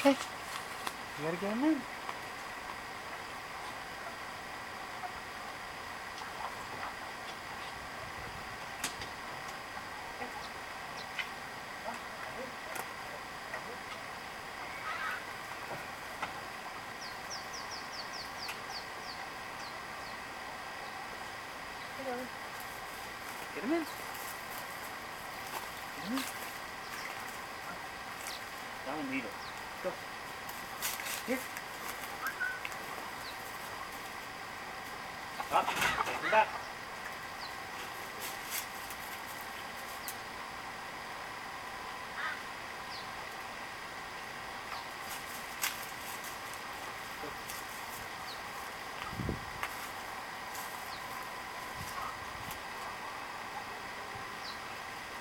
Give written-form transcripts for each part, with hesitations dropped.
Okay. You gotta get him in. Get him in. Get him in. Don't leave it. Go. Here. Up. Come back.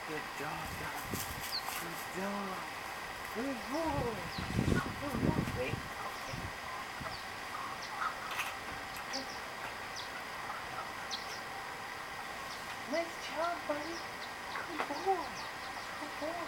Good job, John. Good job. Good boy. Good boy. Wait. Nice job, buddy. Good boy. Good boy.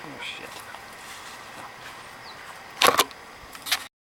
Oh shit.